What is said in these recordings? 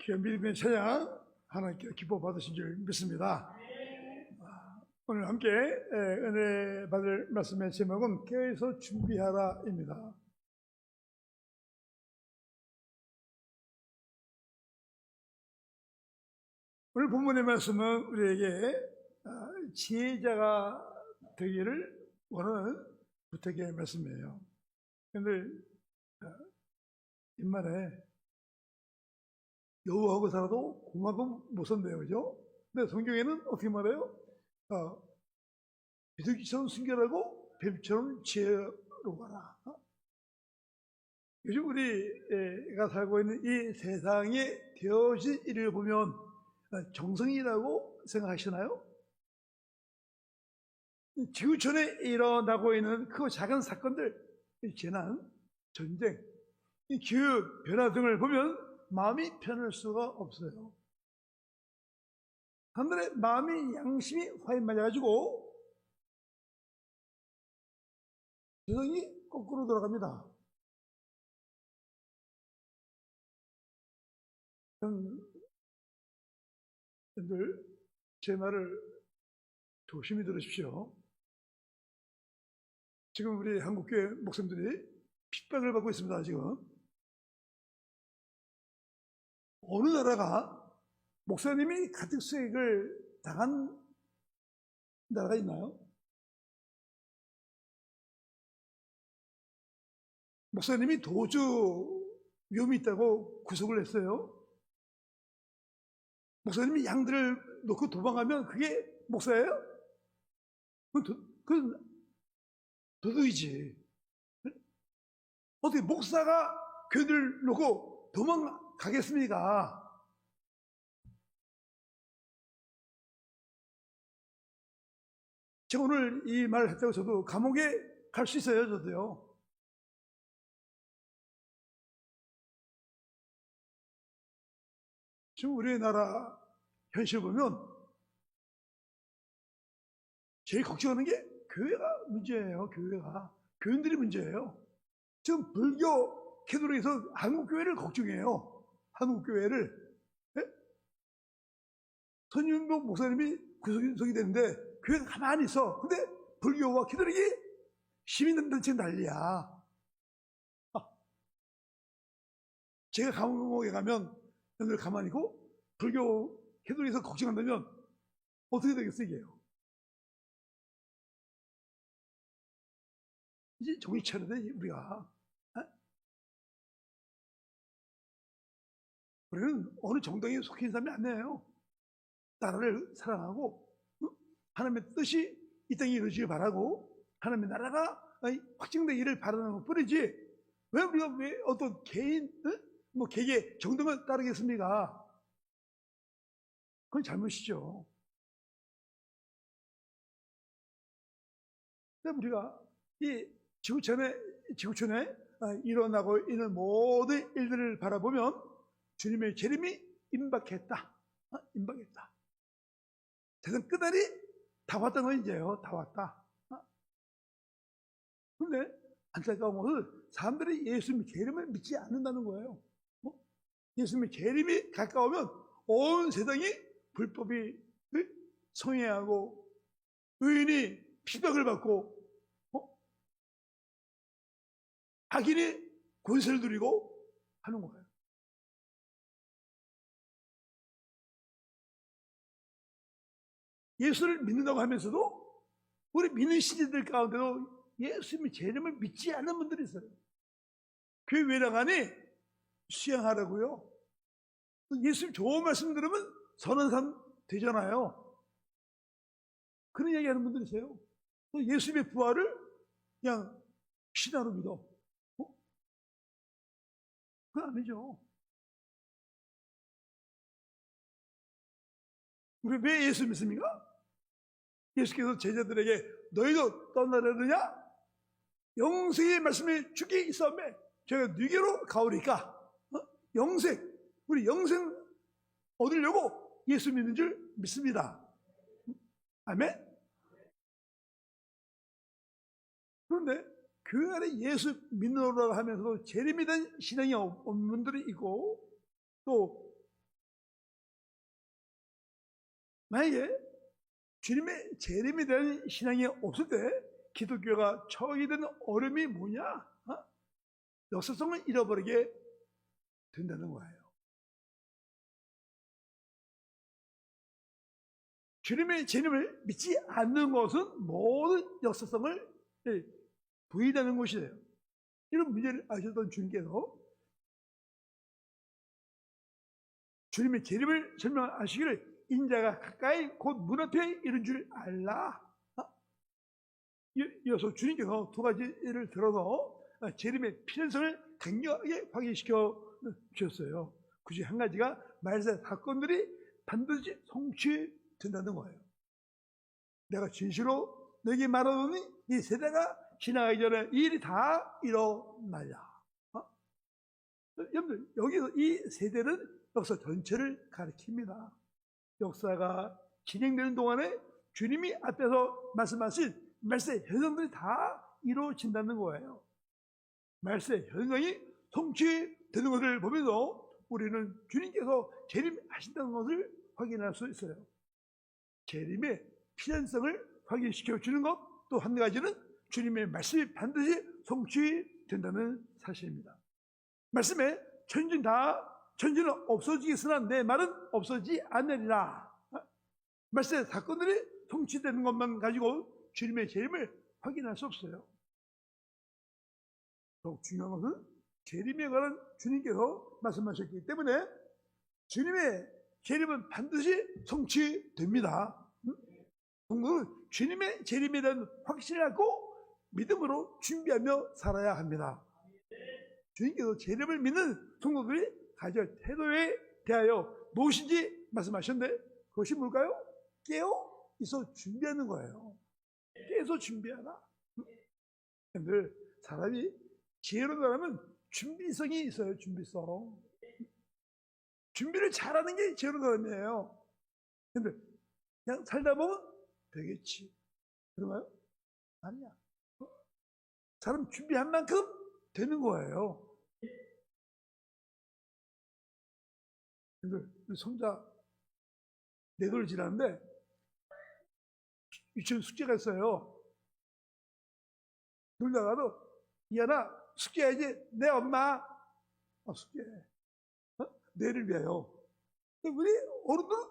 귀한 믿음의 찬양 하나님께 기뻐 받으신 줄 믿습니다. 오늘 함께 은혜 받을 말씀의 제목은 깨어서 준비하라입니다. 오늘 본문의 말씀은 우리에게 지혜자가 되기를 원하는 부탁의 말씀이에요. 그런데 옛말에 여우하고 살아도 공하고 못 산대요, 그죠? 근데 성경에는 어떻게 말해요? 비둘기처럼 순결하고 뱀처럼 지혜로워라. 요즘 우리가 살고 있는 이 세상에 되어진 일을 보면 정성이라고 생각하시나요? 지구촌에 일어나고 있는 크고 작은 사건들, 재난, 전쟁, 기후 변화 등을 보면 마음이 편할 수가 없어요. 사람들의 마음이 양심이 화인 맞아가지고 세상이 거꾸로 돌아갑니다. 여러분들 제 말을 조심히 들으십시오. 지금 우리 한국교회 목사님들이 핍박을 받고 있습니다. 지금 어느 나라가 목사님이 가택 수색을 당한 나라가 있나요? 목사님이 도주 위험이 있다고 구속을 했어요. 목사님이 양들을 놓고 도망가면 그게 목사예요? 그건 도둑이지. 어떻게 목사가 교회를 놓고 도망가겠습니까? 제가 오늘 이 말을 했다고 저도 감옥에 갈 수 있어요, 저도요. 지금 우리나라 현실 보면 제일 걱정하는 게 교회가 문제예요, 교회가. 교인들이 문제예요. 지금 불교 캐톨릭에서 한국교회를 걱정해요. 한국교회를. 네? 손윤복 목사님이 구속이 됐는데 교회가 가만히 있어. 근데 불교와 캐톨릭이 시민단체 난리야. 제가 감옥에 가면 늘 가만히 있고 불교 캐톨릭에서 걱정한다면 어떻게 되겠어요, 이게요? 이제 정신 차려야 돼, 우리가. 우리는 어느 정당에 속해 있는 사람이 아니에요. 나라를 사랑하고 하나님의 뜻이 이 땅에 이루어지길 바라고 하나님의 나라가 확증되기를 바라는 것 뿐이지 왜 우리가 왜 어떤 개인 뭐 개개 정당을 따르겠습니까? 그건 잘못이죠. 근데 우리가 이 지구촌에 일어나고 있는 모든 일들을 바라보면 주님의 재림이 임박했다. 임박했다. 세상 끝날이 다 왔다는 건 이제요. 다 왔다. 그런데 안타까운 것은 사람들이 예수님의 재림을 믿지 않는다는 거예요. 예수님의 재림이 가까우면 온 세상이 불법이 성행하고 의인이 핍박을 받고 악인이 권세를 누리고 하는 거예요. 예수를 믿는다고 하면서도 우리 믿는 신자들 가운데도 예수님의 재림을 믿지 않는 분들이 있어요. 교회 외랑하니 수양하라고요. 예수님 좋은 말씀 들으면 선한 사람 되잖아요. 그런 얘기하는 분들이 있어요. 예수님의 부활을 그냥 신화로 믿어. 그건 아니죠. 우리 왜 예수 믿습니까? 예수께서 제자들에게 너희도 떠나려느냐? 영생의 말씀이 주께 있었매 저희가 너희에게로 가오리까? 영생, 우리 영생 얻으려고 예수 믿는 줄 믿습니다. 아멘? 그런데 교회 안에 예수 믿노라고 하면서도 재림에 대한 신앙이 없는 분들이 있고 또 만약에 주님의 재림에 대한 신앙이 없을 때 기독교가 처하게 되는 어려움이 뭐냐? 역사성을 잃어버리게 된다는 거예요. 주님의 재림을 믿지 않는 것은 모든 역사성을 부인하는 것이에요. 이런 문제를 아셨던 주님께서 주님의 재림을 설명하시기를 인자가 가까이 곧 문 앞에 이른 줄 알라. 이어서 주님께서 두 가지를 들어서 재림의 필연성을 강력하게 확인시켜 주셨어요. 그중 한 가지가 말세 사건들이 반드시 성취된다는 거예요. 내가 진실로 너에게 말하노니 이 세대가 지나가기 전에 이 일이 다 일어나야. 여러분들, 여기서 이 세대는 역사 전체를 가리킵니다. 역사가 진행되는 동안에 주님이 앞에서 말씀하신 말세 현상들이 다 이루어진다는 거예요. 말세 현상이 성취되는 것을 보면서 우리는 주님께서 재림하신다는 것을 확인할 수 있어요. 재림의 필연성을 확인시켜 주는 것, 또 한 가지는 주님의 말씀이 반드시 성취된다는 사실입니다. 말씀에 천지는 없어지겠으나 내 말은 없어지지 않으리라. 말세 사건들이 성취되는 것만 가지고 주님의 재림을 확인할 수 없어요. 더욱 중요한 것은 재림에 관한 주님께서 말씀하셨기 때문에 주님의 재림은 반드시 성취됩니다. 성도는 주님의 재림에 대한 확신을 갖고 믿음으로 준비하며 살아야 합니다. 주님께서 재림을 믿는 성도들이 가질 태도에 대하여 무엇인지 말씀하셨는데 그것이 뭘까요? 깨어 있어 준비하는 거예요. 깨서 준비하라. 늘 사람이 지혜로운 사람은 준비성이 있어요. 준비성. 준비를 잘하는 게 지혜로운 사람이에요. 근데 그냥 살다 보면 되겠지. 그런가요? 아니야. 사람 준비한 만큼 되는 거예요. 근데 우리 손자 4돌 지났는데 유치원 숙제가 있어요. 놀다가도 이하나 숙제해야지. 내 엄마 숙제해. 내를 위하여. 근데 우리 어른들은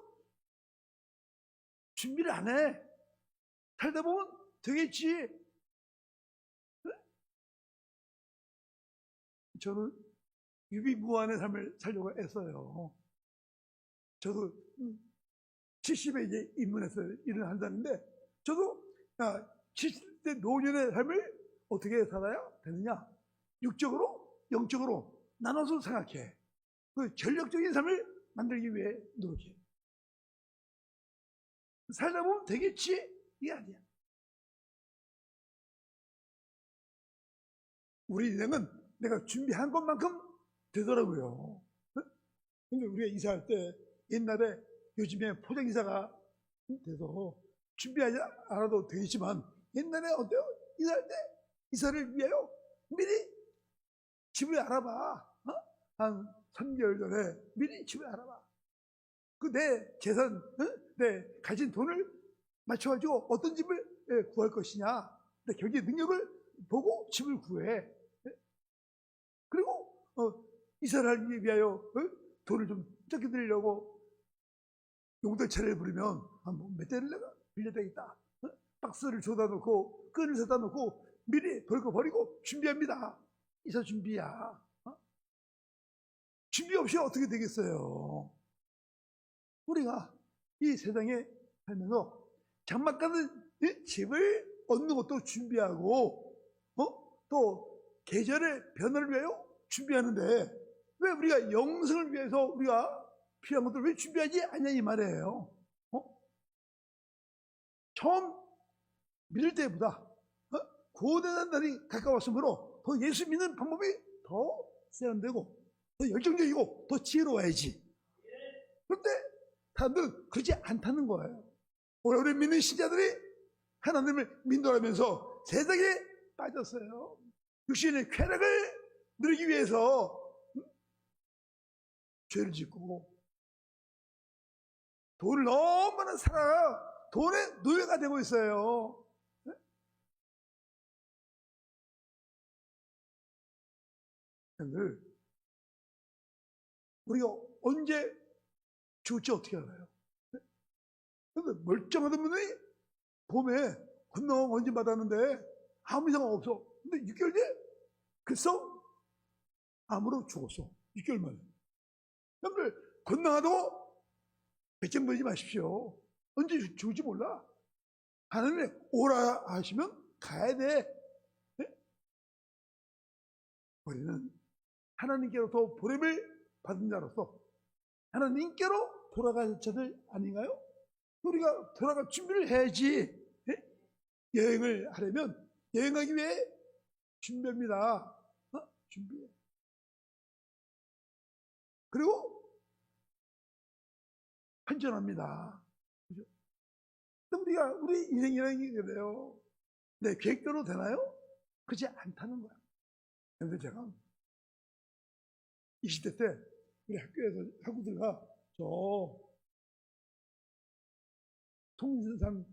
준비를 안 해. 살다 보면 되겠지. 저는 유비무환의 삶을 살려고 했어요. 저도 70에 이제 입문했어요. 일을 한다는데 저도 70대 노년의 삶을 어떻게 살아야 되느냐? 육적으로, 영적으로 나눠서 생각해. 그 전력적인 삶을 만들기 위해 노력해. 살다 보면 되겠지? 이게 아니야. 우리 인생은 내가 준비한 것만큼 되더라고요. 근데 우리가 이사할 때 옛날에 요즘에 포장이사가 돼서 준비하지 않아도 되겠지만 옛날에 어때요? 이사할 때 이사를 위하여 미리 집을 알아봐. 한 3개월 전에 미리 집을 알아봐. 그 내 재산, 내 가진 돈을 맞춰가지고 어떤 집을 구할 것이냐. 내 경제 능력을 보고 집을 구해. 그리고 이사를 하기 위하여 돈을 좀 적게 드리려고 용달차를 부르면 몇 대를 내가 빌려야 되겠다. 박스를 줘다 놓고 끈을 사다 놓고 미리 벌거 버리고 준비합니다. 이사 준비야. 준비 없이 어떻게 되겠어요? 우리가 이 세상에 살면서 장막가는 집을 얻는 것도 준비하고 또 계절의 변화를 위하여 준비하는데 왜 우리가 영생을 위해서 우리가 필요한 것들을 왜 준비하지 않냐 이 말이에요. 처음 믿을 때보다 구원의 날이 가까웠으므로 더 예수 믿는 방법이 더 세련되고 더 열정적이고 더 지혜로워야지. 그런데 사람들은 그렇지 않다는 거예요. 오래 믿는 신자들이 하나님을 민도하면서 세상에 빠졌어요. 육신의 쾌락을 누리기 위해서 죄를 짓고 돈을 너무나 사랑하여 돈의 노예가 되고 있어요. 네? 여러분들, 우리가 언제 죽을지 어떻게 알아요? 네? 멀쩡하던 분이 봄에 건너온 건진 받았는데 아무 이상 없어. 근데 6개월 뒤에 그래서 암으로 죽었어. 6개월 만에. 여러분들, 건강하다고 배짱 부리지 마십시오. 언제 죽을지 몰라. 하나님이 오라 하시면 가야 돼. 네? 우리는 하나님께로부터 보냄을 받은 자로서 하나님께로 돌아갈 자들 아닌가요? 우리가 돌아갈 준비를 해야지. 네? 여행을 하려면 여행하기 위해 준비합니다. 준비해. 그리고 환전합니다. 그죠? 우리가 우리 인생이라는 게 그래요. 내 계획대로 되나요? 그렇지 않다는 거야. 그런데 제가 20대 때 우리 학교에서 학우들과 저 통신산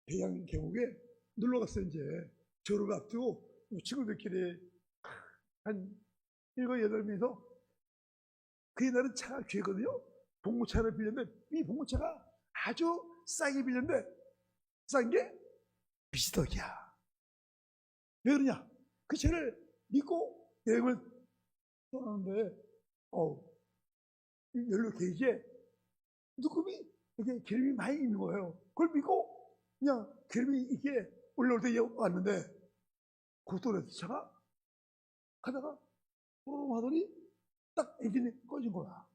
대양 계곡에 놀러 갔어요. 이제 저를 앞두고 친구들끼리 한 7, 8명이서 그 옛날은 차가 귀했거든요. 봉고차를 빌렸는데 이 봉고차가 아주 싸게 빌렸는데 싼 게 비지덕이야. 왜 그러냐? 그 차를 믿고 여행을 떠나는데 연료 게이지에 누금이 이렇게 기름이 많이 있는 거예요. 그걸 믿고 그냥 기름이 이게 올라올 때 왔는데 고속도로에서 차가 가다가 하더니 딱 엔진이 꺼진 거야.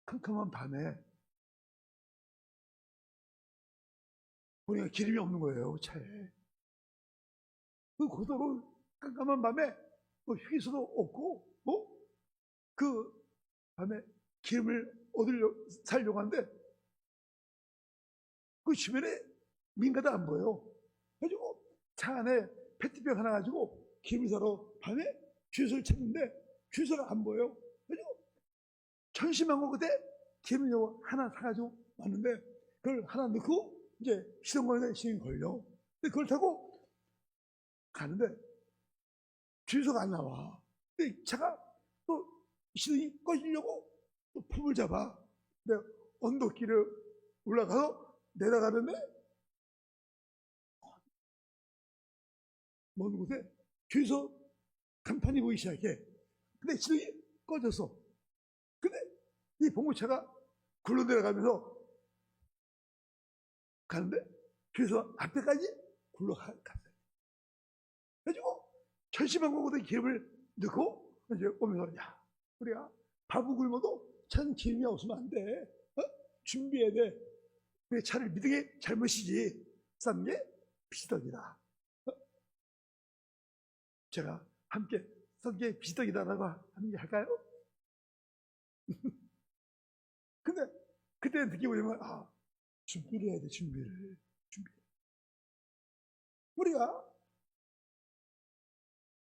캄캄한 밤에 보니까 기름이 없는 거예요, 차에. 그 고속도로 깜깜한 밤에 뭐 휴게소도 없고 그 밤에 기름을 살려고 하는데 그 주변에 민가도 안 보여. 그래가지고 차 안에 페트병 하나 가지고 기름을 사러 밤에 주유소를 찾는데 주유소가 안 보여. 그래가지고 천심한 그때 기름을 하나 사가지고 왔는데 그걸 하나 넣고 이제 시동거에 시동이 걸려. 근데 그걸 타고 가는데 주유소가 안 나와. 근데 차가 또 시동이 꺼지려고 또 폼을 잡아. 근데 언덕길을 올라가서 내려가는데 먼 곳에 주유소 간판이 보이기 시작해. 근데 시동이 꺼졌어. 근데 이 봉고차가 굴러 내려가면서 가는데 주유소 앞에까지 굴러갔어요. 그래가지고 천심한 곳에 기름을 넣고 이제 오면서 야, 우리가 밥을 굶어도 차는 기름이 없으면 안 돼. 준비해야 돼. 우리 차를 믿은 게 잘못이지. 싼 게 비지덕이다. 제가 함께 싼 게 비지덕이다라고 하는 게 할까요? 근데 그때 느끼고 보면 준비를 해야 돼. 준비. 우리가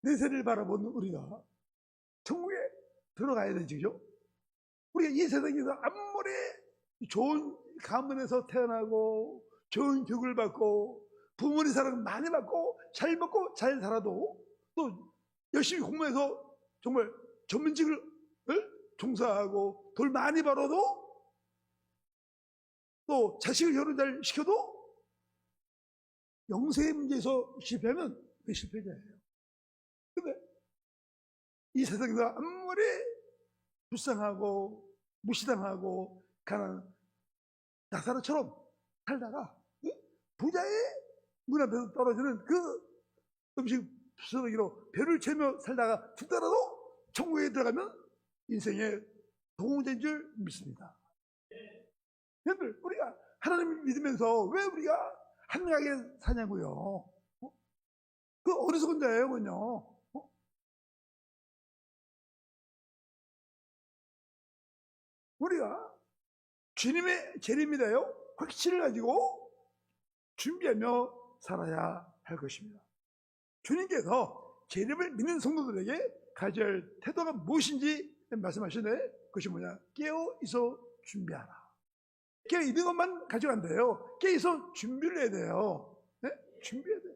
내세를 바라보는 우리가 천국에 들어가야 되죠. 우리가 이 세상에서 아무리 좋은 가문에서 태어나고 좋은 교육을 받고 부모님 사랑 많이 받고 잘 먹고 잘 살아도 또 열심히 공부해서 정말 전문직을 종사하고 돈 많이 벌어도 또 자식을 결혼 잘 시켜도 영생의 문제에서 실패하면 그게 실패자예요. 근데 이 세상에서 아무리 불쌍하고 무시당하고 가난한 나사로처럼 살다가 부자의 문 앞에서 떨어지는 그 음식 부스러기로 배를 채며 살다가 죽더라도 천국에 들어가면 인생의 동호자인 줄 믿습니다. 여러분들, 우리가 하나님을 믿으면서 왜 우리가 한가하게 사냐고요? 그 어리석은 자예요, 그건요. 우리가 주님의 재림이다요 확신을 가지고 준비하며 살아야 할 것입니다. 주님께서 재림을 믿는 성도들에게 가져야 할 태도가 무엇인지 말씀하시는데 그것이 뭐냐? 깨어 있어 준비하라. 그냥 있는 것만 가지고 안 돼요. 계속 준비를 해야 돼요. 네? 준비해야 돼요.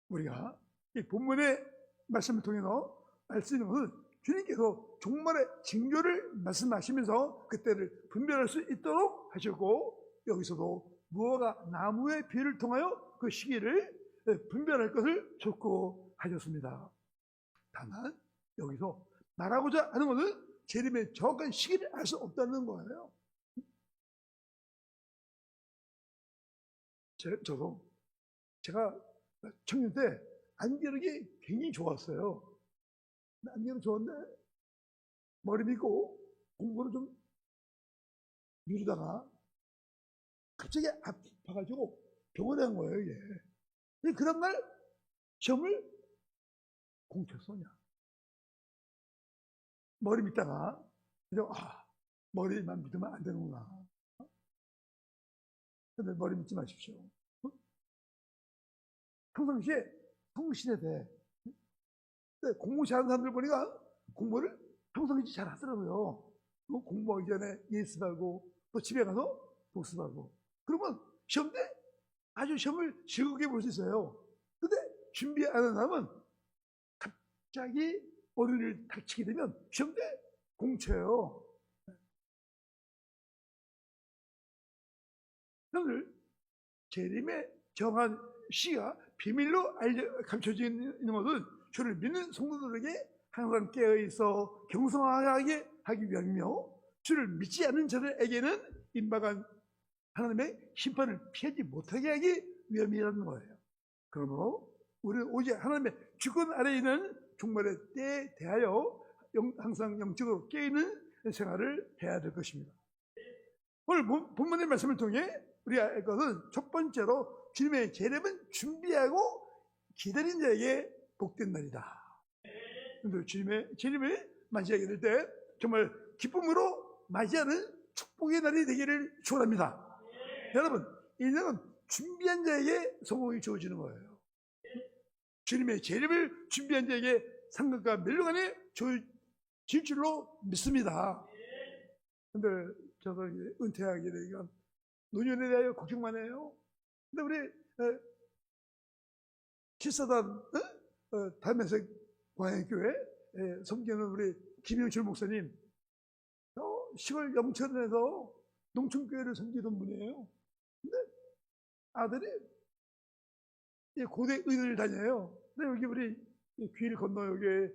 우리가 이 본문의 말씀을 통해서 알 수 있는 것은 주님께서 종말의 징조를 말씀하시면서 그때를 분별할 수 있도록 하셨고, 여기서도 무화과 나무의 비를 통하여 그 시기를 분별할 것을 촉구하셨습니다. 다만 여기서 말하고자 하는 것은 재림의 정확한 시기를 알 수 없다는 거예요. 저도 제가 청년 때 안경이 굉장히 좋았어요. 안경은 좋았는데 머리 믿고 공부를 좀 미루다가 갑자기 아파가지고 병원에 간 거예요, 이게. 그런 날 시험을 공쳤어냐. 머리 믿다가 그냥 머리만 믿으면 안 되는구나. 근데 머리 믿지 마십시오. 평상시에 성실해야 돼. 근데 공부 잘하는 사람들 보니까 공부를 평상시 잘 하더라고요. 공부하기 전에 예습하고 또 집에 가서 복습하고. 그러면 시험 때 아주 시험을 즐겁게 볼 수 있어요. 근데 준비 안 하는 사람은 갑자기 어른을 닥치게 되면 시험 때 공쳐요. 오늘 재림의 정한 시가 비밀로 감춰져 있는 것은 주를 믿는 성도들에게 항상 깨어있어 경성하게 하기 위함이며, 주를 믿지 않는 자들에게는 임박한 하나님의 심판을 피하지 못하게 하기 위함이라는 거예요. 그러므로 우리는 오직 하나님의 주권 아래에 있는 종말의 때에 대하여 항상 영적으로 깨어있는 생활을 해야 될 것입니다. 오늘 본문의 말씀을 통해 우리가 알 것은 첫 번째로 주님의 재림은 준비하고 기다린 자에게 복된 날이다. 주님의 재림을 맞이하게 될 때 정말 기쁨으로 맞이하는 축복의 날이 되기를 축원합니다. 여러분, 인생은 준비한 자에게 성공이 주어지는 거예요. 주님의 재림을 준비한 자에게 상급과 멸류관이 주어질 줄로 믿습니다. 근데 저도 은퇴하게 되니까 노년에 대하여 걱정만 해요. 근데 우리 기사단 담에색 광야교회 섬기는 우리 김영철 목사님, 시골 영천에서 농촌교회를 섬기던 분이에요. 근데 아들이 고대 의대를 다녀요. 근데 여기 우리 길 건너 여기에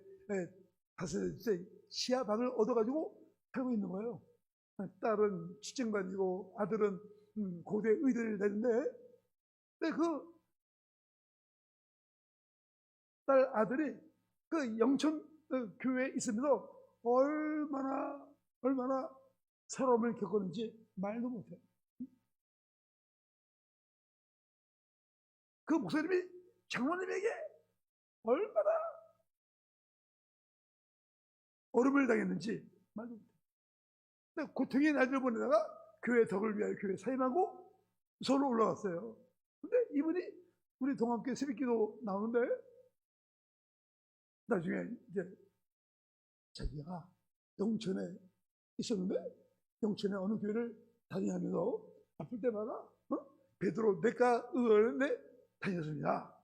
5세 시야방을 얻어가지고 살고 있는 거예요. 딸은 취직반이고 아들은 고대 의대를 다니는데, 근데 그 딸 아들이 그 영천 교회에 있으면서 얼마나 서러움을 겪었는지 말도 못해요. 그 목사님이 장로님에게 얼마나 어려움을 당했는지 말도 못해요. 근데 고통의 날을 보내다가 교회 덕을 위하여 교회 사임하고 서울로 올라갔어요. 근데 이분이 우리 동학교 새벽기도 나오는데 나중에 이제 자기가 영천에 있었는데 영천에 어느 교회를 다니면서 아플 때마다 베드로 내과 의원에 다녔습니다.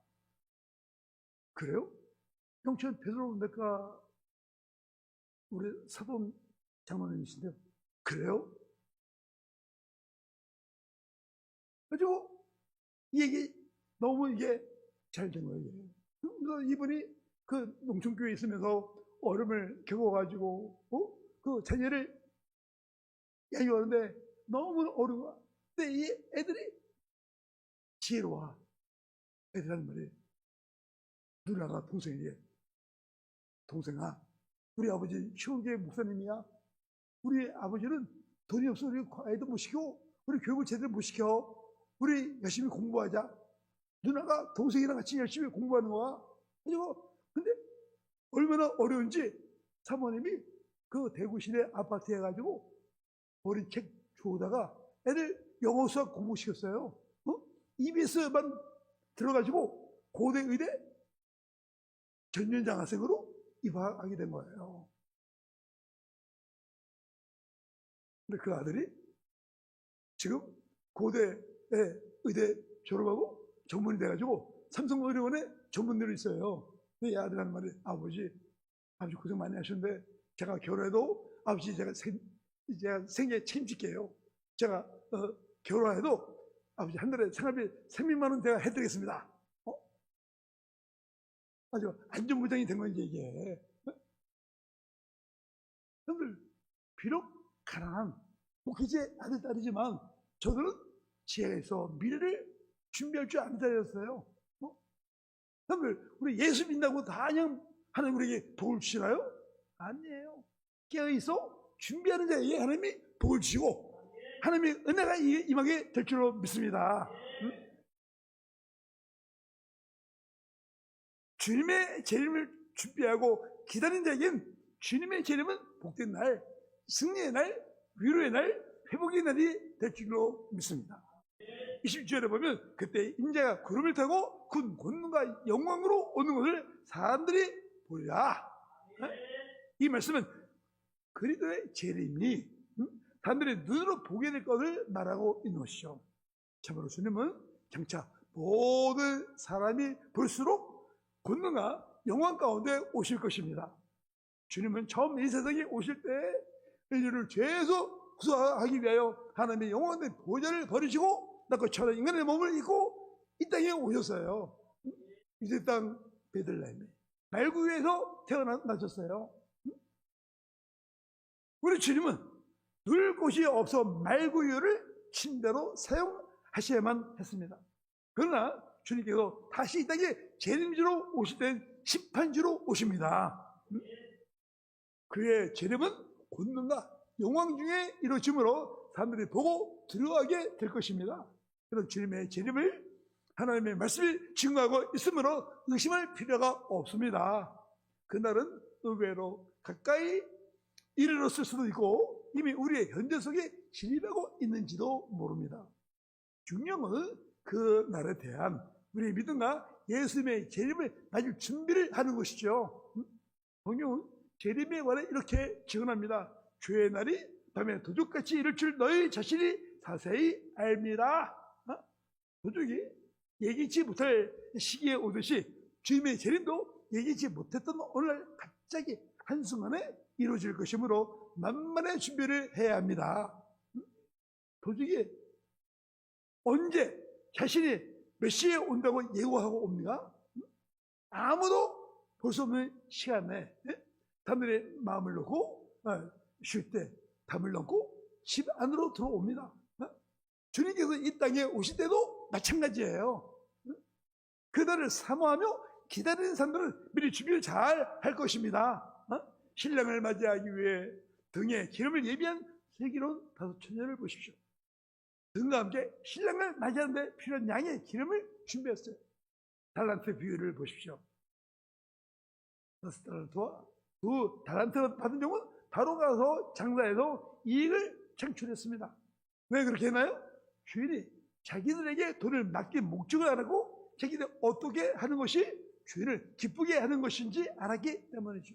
그래요? 영천 베드로 내과 우리 사돈 장로님이신데요. 그래요? 그래가지고 이 얘기 너무 이게 잘 된 거예요. 그래서 이분이 그 농촌교회에 있으면서 어려움을 겪어가지고 그 자녀를 양육하는데 너무 어려워. 근데 이 애들이 지혜로워. 애들하는 말이 누나가 동생에게, 동생아, 우리 아버지 시골교회 목사님이야. 우리 아버지는 돈이 없어 우리 애도 못 시켜. 우리 교육을 제대로 못 시켜. 우리 열심히 공부하자. 누나가 동생이랑 같이 열심히 공부하는 거야. 그리고 근데 얼마나 어려운지 사모님이 그 대구시내 아파트에 가지고 어린 책 주워다가 애들 영어 수학 공부시켰어요. EBS만 들어가지고 고대 의대 전년장학생으로 입학하게 된 거예요. 근데 그 아들이 지금 고대에 의대 졸업하고 전문이 돼가지고 삼성의료원에 전문의로 있어요. 근데 이 아들이 하는 말이, 아버지 고생 많이 하셨는데 제가 결혼해도 아버지 제가 생계 책임질게요. 제가 결혼해도 아버지 한 달에 생활비 300만 원 제가 해드리겠습니다. 아주 안전보장이 된 건지 이게. 여러분들, 비록 가난한 목회자의 아들, 딸이지만 저들은 지혜가 있어 미래를 준비할 줄 아는 자였어요. 여러분들, 우리 예수 믿는다고 다 그냥 하나님 우리에게 복을 주시나요? 아니에요. 깨어있어 준비하는 자에게 하나님이 복을 주시고 하나님의 은혜가 임하게 될 줄로 믿습니다. 주님의 재림을 준비하고 기다린 자에겐 주님의 재림은 복된 날, 승리의 날, 위로의 날, 회복의 날이 될 줄로 믿습니다. 20절에 보면 그때 인자가 구름을 타고 군 권능과 영광으로 오는 것을 사람들이 보리라. 이 말씀은 그리스도의 재림이 사람들이 눈으로 보게 될 것을 말하고 있는 것이죠. 참으로 주님은 장차 모든 사람이 볼수록 권능과 영광 가운데 오실 것입니다. 주님은 처음 이 세상에 오실 때 인류를 죄에서 구속하기 위하여 하나님의 영원한 보좌를 버리시고 나그처럼 인간의 몸을 입고 이 땅에 오셨어요. 이제 땅 베들레헴에 말구유에서 태어나셨어요. 우리 주님은 누울 곳이 없어 말구유를 침대로 사용하셔야만 했습니다. 그러나 주님께서 다시 이 땅에 재림주로 오실 땐 심판주로 오십니다. 그의 재림은 권능과 영광 중에 이루어짐으로 사람들이 보고 들어가게 될 것입니다. 그런 주님의 재림을 하나님의 말씀이 증거하고 있으므로 의심할 필요가 없습니다. 그날은 의외로 가까이 이르렀을 수도 있고 이미 우리의 현재 속에 진입하고 있는지도 모릅니다. 중요한 그 날에 대한 우리의 믿음과 예수님의 재림을 맞을 준비를 하는 것이죠. 성경은 재림에 관해 이렇게 증언합니다. 주의 날이 밤에 도둑같이 이를 줄 너희 자신이 자세히 알미라. 도둑이 예기치 못할 시기에 오듯이 주님의 재림도 예기치 못했던 오늘날 갑자기 한순간에 이루어질 것이므로 만만의 준비를 해야 합니다. 도둑이 언제 자신이 몇 시에 온다고 예고하고 옵니까? 아무도 볼 수 없는 시간에 사람들의 마음을 놓고 쉴 때 담을 놓고 집 안으로 들어옵니다. 주님께서 이 땅에 오실 때도 마찬가지예요. 그날을 사모하며 기다리는 사람들은 미리 준비를 잘 할 것입니다. 신랑을 맞이하기 위해 등에 기름을 예비한 슬기로운 5처녀를 보십시오. 등과 함께 신랑을 맞이하는데 필요한 양의 기름을 준비했어요. 달란트 비유를 보십시오. 5달란트와 2달란트 받은 종은 바로 가서 장사해서 이익을 창출했습니다. 왜 그렇게 했나요? 주인이 자기들에게 돈을 맡긴 목적을 알고 자기들이 어떻게 하는 것이 주인을 기쁘게 하는 것인지 알았기 때문이죠.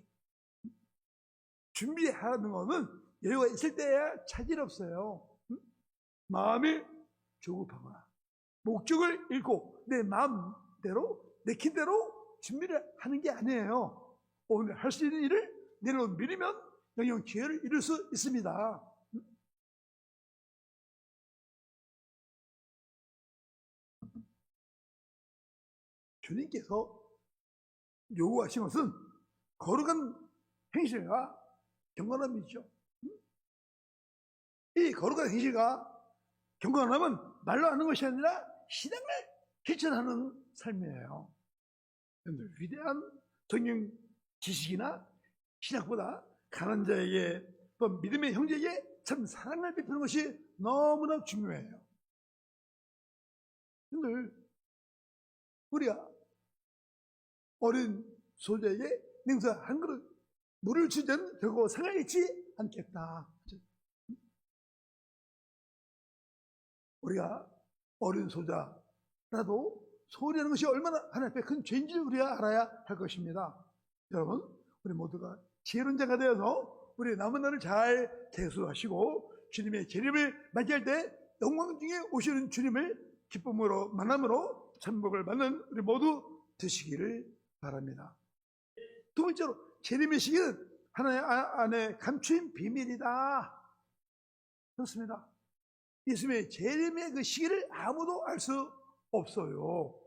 준비하는 것은 여유가 있을 때야 차질 없어요. 마음이 조급하거나 목적을 잃고 내 마음대로 내킨 대로 준비를 하는 게 아니에요. 오늘 할 수 있는 일을 내일로 미루면 영영 기회를 잃을 수 있습니다. 주님께서 요구하신 것은 거룩한 행실과 경건함이죠. 이 거룩한 행실과 경건함은 말로 하는 것이 아니라 신앙을 실천하는 삶이에요. 여러분들, 위대한 성경 지식이나 신학보다 가난한 자에게 또 믿음의 형제에게 참 사랑을 베푸는 것이 너무나 중요해요. 여러분들, 우리가 어린 소자에게 냉수 한 그릇 물을 주자는 결코 상하지 않겠다. 우리가 어린 소자라도 소리하는 것이 얼마나 하나님 앞에 큰 죄인지를 우리가 알아야 할 것입니다. 여러분, 우리 모두가 지혜로운 자가 되어서 우리 남은 날을 잘 대수하시고 주님의 재림을 맞이할 때 영광 중에 오시는 주님을 기쁨으로 만남으로 천복을 받는 우리 모두 되시기를 바랍니다. 두 번째로, 재림의 시기는 하나님 안에 감추인 비밀이다. 그렇습니다. 예수님의 재림의 그 시기를 아무도 알 수 없어요.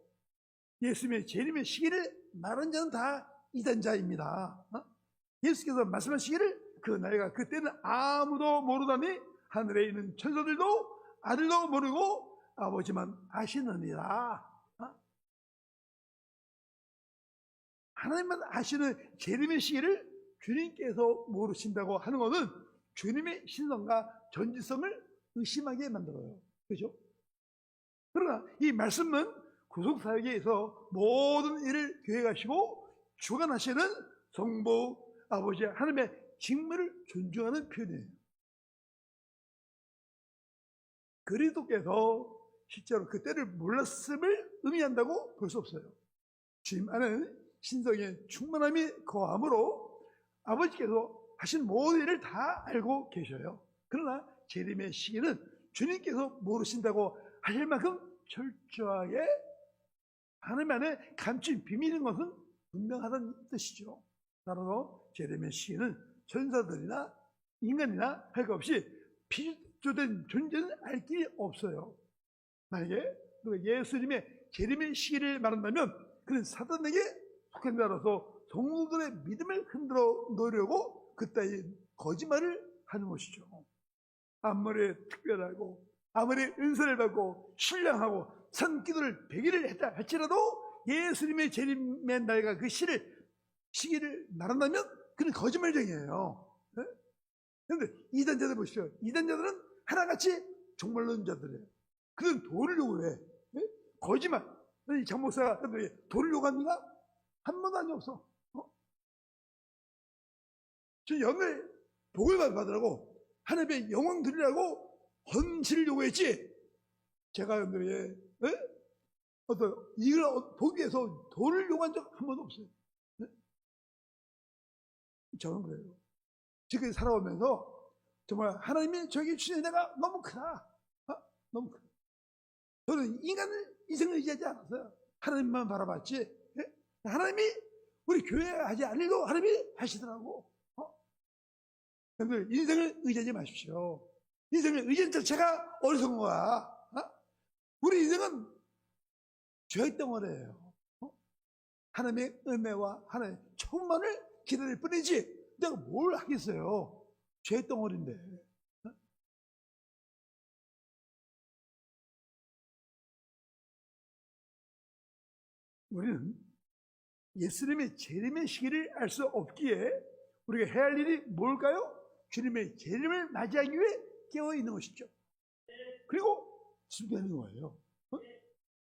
예수님의 재림의 시기를 말한 자는 다 이단자입니다. 예수께서 말씀한 시기를 그 날과 그때는 아무도 모르다니 하늘에 있는 천사들도 아들도 모르고 아버지만 아시느니라. 하나님만 아시는 재림의 시기를 주님께서 모르신다고 하는 것은 주님의 신성과 전지성을 의심하게 만들어요. 그렇죠? 그러나 이 말씀은 구속사역에서 모든 일을 계획하시고 주관하시는 성부 아버지 하나님의 직무를 존중하는 표현이에요. 그리스도께서 실제로 그때를 몰랐음을 의미한다고 볼 수 없어요. 주님 안에는 신성의 충만함이 거함으로 아버지께서 하신 모든 일을 다 알고 계셔요. 그러나 재림의 시기는 주님께서 모르신다고 하실 만큼 철저하게 하나님 안에 감춘 비밀인 것은 분명하다는 뜻이죠. 따라서 재림의 시기는 천사들이나 인간이나 할 것 없이 피조된 존재는 알 길이 없어요. 만약에 예수님의 재림의 시기를 말한다면 그는 사단에게 속한 자로서 성도들의 믿음을 흔들어 놓으려고 그따위 거짓말을 하는 것이죠. 아무리 특별하고 아무리 은사를 받고 신령하고 산기도를 100일을 했다 할지라도 예수님의 재림의 날과 그 시기를 말한다면 그는 거짓말쟁이에요. 그런데 이단자들 보시죠. 이단자들은 하나같이 종말론 자들이에요. 그는 돈을 요구해. 거짓말. 이 장목사가 돈을 요구합니까? 한 번도 아니 없어. 저 영을 복을 받으라고 하나님의 영광 드리라고 헌신을 요구했지. 제가 여러분에게 이걸 보기 위해서 돈을 요구한 적 한 번도 없어요. 저는 그래요. 지금 살아오면서 정말 하나님이 저에게 주신 은혜가 너무 크다. 너무 크다. 저는 인생을 의지하지 않았어요. 하나님만 바라봤지. 하나님이 우리 교회 하지 않을 일도 하나님이 하시더라고. 여러분들 인생을 의지하지 마십시오. 인생을 의지하는 자체가 어리석은 거야. 우리 인생은 죄의 덩어리예요. 하나님의 은혜와 하나님의 천만을 기다릴 뿐이지 내가 뭘 하겠어요. 죄의 덩어리인데. 우리는 예수님의 재림의 시기를 알 수 없기에 우리가 해야 할 일이 뭘까요? 주님의 재림을 맞이하기 위해 깨어있는 것이죠. 그리고 준비하는 거예요.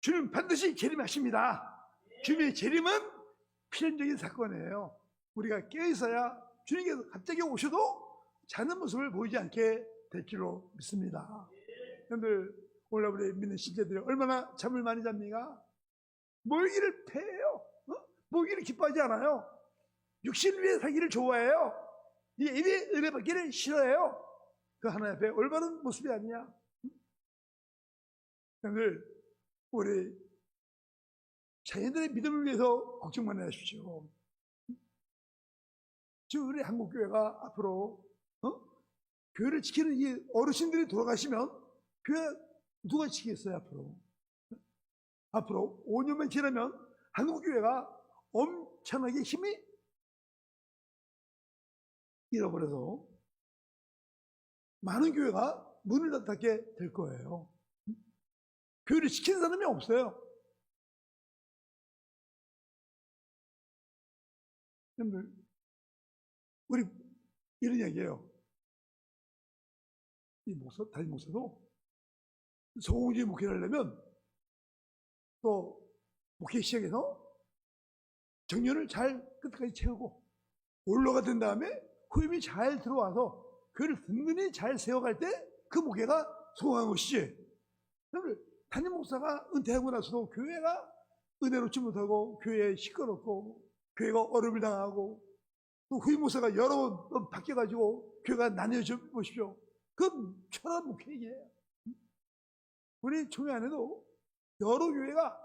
주님 반드시 재림하십니다. 주님의 재림은 필연적인 사건이에요. 우리가 깨어있어야 주님께서 갑자기 오셔도 자는 모습을 보이지 않게 될 줄로 믿습니다. 여러분들 오늘 우리 믿는 신자들이 얼마나 잠을 많이 잡니까? 모이기를 패해요. 모이기를 기뻐하지 않아요. 육신을 위해 살기를 좋아해요. 예배 은혜 받기를 싫어해요. 그 하나님 앞에 올바른 모습이 아니냐. 여러분들 우리 자녀들의 믿음을 위해서 걱정만 하십시오. 지금 우리 한국교회가 앞으로 교회를 지키는 이 어르신들이 돌아가시면 교회 누가 지키겠어요? 앞으로 5년만 지나면 한국교회가 엄청나게 힘이 잃어버려서 많은 교회가 문을 닫게 될 거예요. 교회를 지키는 사람이 없어요. 여러분들 우리 이런 이야기예요. 이 담임 목사도 소공주의 목회를 하려면 또 목회 시작해서 정년을 잘 끝까지 채우고 올라가 된 다음에 후임이 잘 들어와서 교회를 든든히 잘 세워갈 때 그 목회가 성공한 것이지. 여러분들 담임 목사가 은퇴하고 나서도 교회가 은혜롭지 못하고 교회에 시끄럽고 교회가 어려움을 당하고 또 후임 목사가 여러 번 바뀌어가지고 교회가 나뉘어져 보십시오. 그건 철학 목회이에요. 우리 교회 안에도 여러 교회가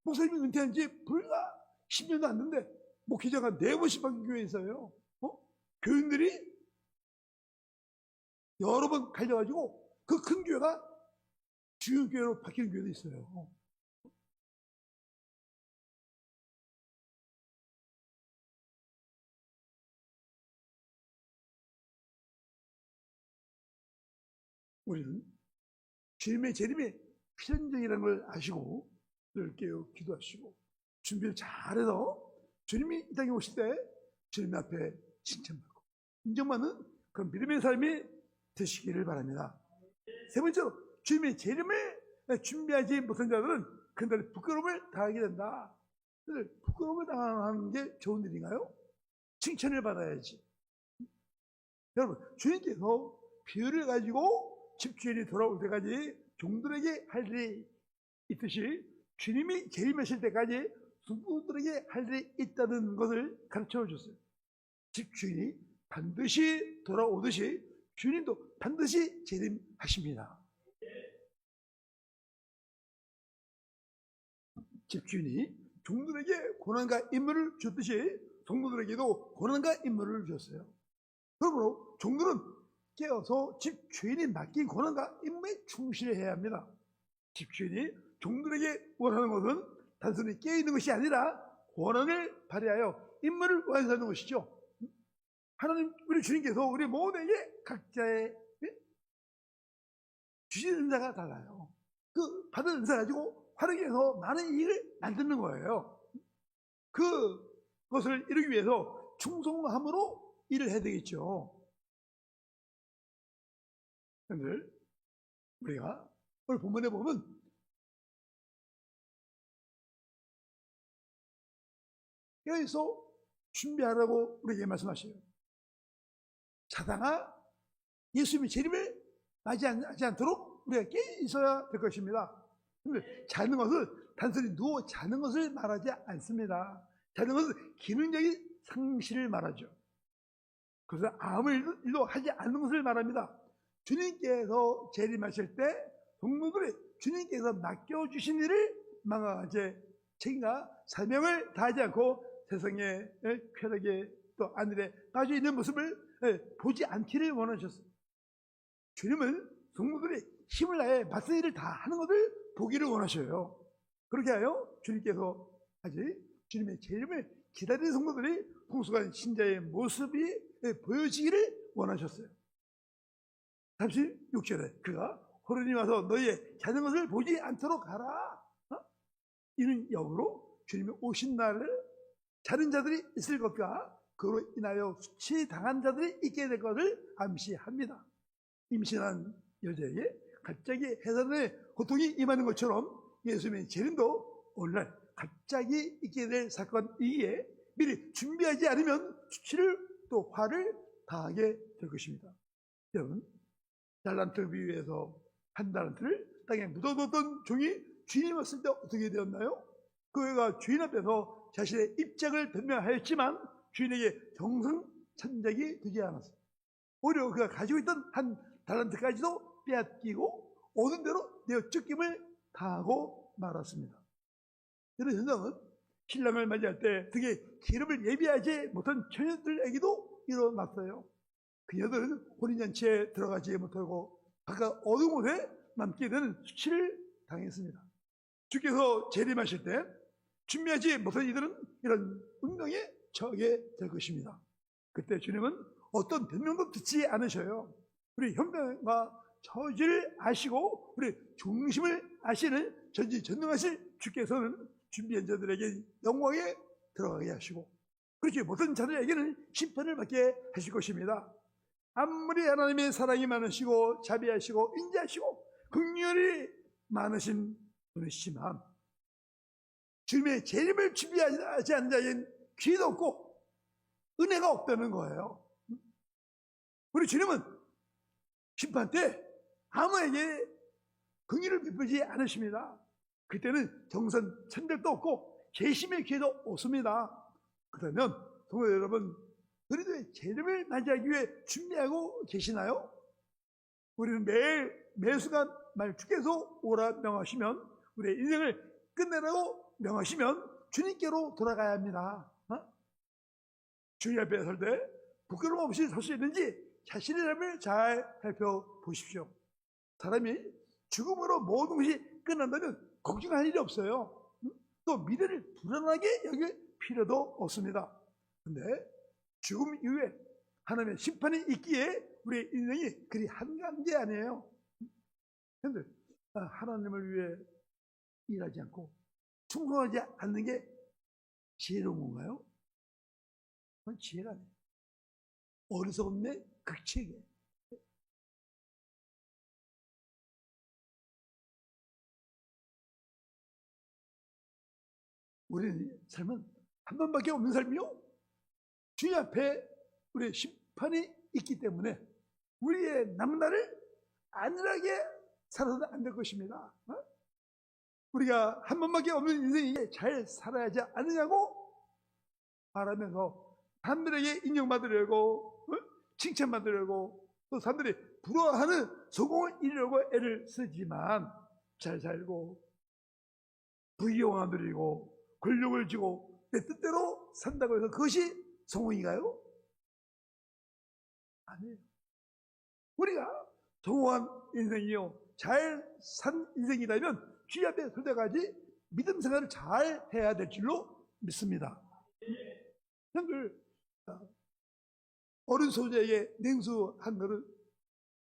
목사님이 은퇴한 지 불과 10년도 안 됐는데 목회자가 4번씩 바뀐 교회에 있어요. 교인들이 여러 번 갈려가지고 그 큰 교회가 주요 교회로 바뀌는 교회도 있어요. 우리는 주님의 재림이 필연적이라는 걸 아시고 늘 깨어 기도하시고 준비를 잘해서 주님이 이 땅에 오실 때 주님 앞에 칭찬받고 인정받는 그런 믿음의 삶이 되시기를 바랍니다. 세 번째로 주님의 재림을 준비하지 못한 자들은 그날의 부끄러움을 당하게 된다. 부끄러움을 당하는 게 좋은 일인가요? 칭찬을 받아야지. 여러분, 주님께서 비유를 가지고 집주인이 돌아올 때까지 종들에게 할 일이 있듯이 주님이 재림하실 때까지 성도들에게 할 일이 있다는 것을 가르쳐 줬어요. 집주인이 반드시 돌아오듯이 주님도 반드시 재림하십니다. 집주인이 종들에게 고난과 임무를 줬듯이 성도들에게도 고난과 임무를 주셨어요. 그러므로 종들은 깨어서 집주인이 맡긴 고난과 임무에 충실해야 합니다. 집주인이 종들에게 원하는 것은 단순히 깨어있는 것이 아니라 고난을 발휘하여 임무를 완수하는 것이죠. 하나님, 우리 주님께서 우리 모두에게 각자의 주신 은사가 달라요. 그 받은 은사 가지고 활용해서 많은 일을 만드는 거예요. 그것을 이루기 위해서 충성함으로 일을 해야 되겠죠. 오늘 우리가 오늘 본문에 보면 여기서 준비하라고 우리에게 말씀하셔요. 사단아, 예수님의 재림을 맞이하지 않도록 우리가 깨 있어야 될 것입니다. 자는 것은 단순히 누워 자는 것을 말하지 않습니다. 자는 것은 기능적인 상실을 말하죠. 그래서 아무 일도 하지 않는 것을 말합니다. 주님께서 재림하실 때 성도들이 주님께서 맡겨주신 일을 망하지 책임과 사명을 다하지 않고 세상의 쾌락에 또 안일에 빠져 있는 모습을 보지 않기를 원하셨어요. 주님은 성도들이 힘을 다해 맞선 일을 다 하는 것을 보기를 원하셔요. 그렇게 하여 주님께서 아직 주님의 재림을 기다리는 성도들이 풍성한 신자의 모습이 보여지기를 원하셨어요. 36절에 그가 호련히 와서 너희의 자는 것을 보지 않도록 하라. 이는 역으로 주님이 오신 날을 자는 자들이 있을 것과 그로 인하여 수치당한 자들이 있게 될 것을 암시합니다. 임신한 여자에게 갑자기 해산의 고통이 임하는 것처럼 예수님의 재림도 오늘날 갑자기 있게 될 사건이기에 미리 준비하지 않으면 수치를 또 화를 당하게 될 것입니다. 여러분, 달란트 비유에서 한 달란트를 땅에 묻어뒀던 종이 주인이 왔을 때 어떻게 되었나요? 그 애가 주인 앞에서 자신의 입장을 변명하였지만 주인에게 정승천작이 되지 않았어요. 오히려 그가 가지고 있던 한 달란트까지도 빼앗기고 오는 대로 내어 쫓김을 당하고 말았습니다. 이런 현상은 신랑을 맞이할 때 등에 기름을 예비하지 못한 처녀들에게도 일어났어요. 그녀들은 혼인잔치에 들어가지 못하고 각각 어두운 곳에 남게 되는 수치를 당했습니다. 주께서 재림하실 때 준비하지 못한 이들은 이런 운명에 처하게 될 것입니다. 그때 주님은 어떤 변명도 듣지 않으셔요. 우리 형편과 처지를 아시고 우리 중심을 아시는 전지전능하실 주께서는 준비한 자들에게 영광에 들어가게 하시고 그렇지 못한 자들에게는 심판을 받게 하실 것입니다. 아무리 하나님의 사랑이 많으시고 자비하시고 인자하시고 긍휼이 많으신 분이시지만 주님의 재림을 준비하지 않는 자에겐 기회도 없고 은혜가 없다는 거예요. 우리 주님은 심판 때 아무에게 긍휼을 베푸지 않으십니다. 그때는 정선 천백도 없고 재심의 기회도 없습니다. 그러면 성도 여러분, 그리스도의 재림을 맞이하기 위해 준비하고 계시나요? 우리는 매 순간 만약 주께서 오라 명하시면 우리의 인생을 끝내라고 명하시면 주님께로 돌아가야 합니다. 주님 앞에 설 때 부끄러움 없이 설 수 있는지 자신의 삶을 잘 살펴보십시오. 사람이 죽음으로 모든 것이 끝난다면 걱정할 일이 없어요. 또 미래를 불안하게 여길 필요도 없습니다. 그런데 죽음 이후에 하나님의 심판이 있기에 우리의 인생이 그리 한가한 게 아니에요. 그런데 하나님을 위해 일하지 않고 충성하지 않는 게 지혜로운 건가요? 그건 지혜가 아니에요. 어리석음의 극치예요. 우리는 삶은 한 번밖에 없는 삶이요. 주님 앞에 우리의 심판이 있기 때문에 우리의 남은 날을 안일하게 살아서는 안 될 것입니다. 우리가 한 번밖에 없는 인생이 잘 살아야지 않느냐고 말하면서 사람들에게 인정받으려고 칭찬받으려고 또 사람들이 부러워하는 성공을 이루려고 애를 쓰지만 잘 살고 부귀영화 누리고 권력을 쥐고 내 뜻대로 산다고 해서 그것이 성공인가요? 아니에요. 우리가 성공한 인생이요 잘 산 인생이라면 주님 앞에 설 때까지 믿음 생활을 잘 해야 될 줄로 믿습니다. 형들 어른 소자에게 냉수 한 그릇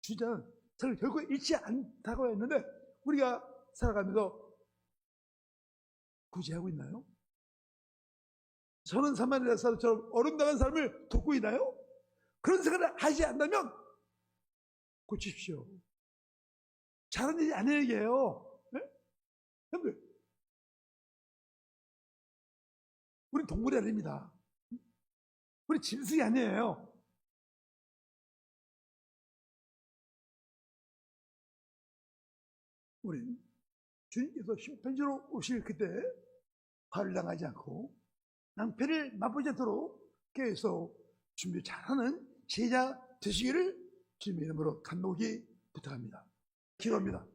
주자는 저를 결코 잃지 않다고 했는데 우리가 살아가면서 구제하고 있나요? 저는 사마리아 사람처럼 어른당한 삶을 돕고 있나요? 그런 생각을 하지 않다면 고치십시오. 잘하는 일이 아니에요, 얘기해요. 네? 형들, 우린 동물이 아닙니다. 우리 짐승이 아니에요. 우린 주님께서 심판주로 오실 그때 화를 당하지 않고 낭패를 맛보지 않도록 계속 준비 잘하는 제자 되시기를 주님의 이름으로 간곡히 부탁합니다. 기도합니다.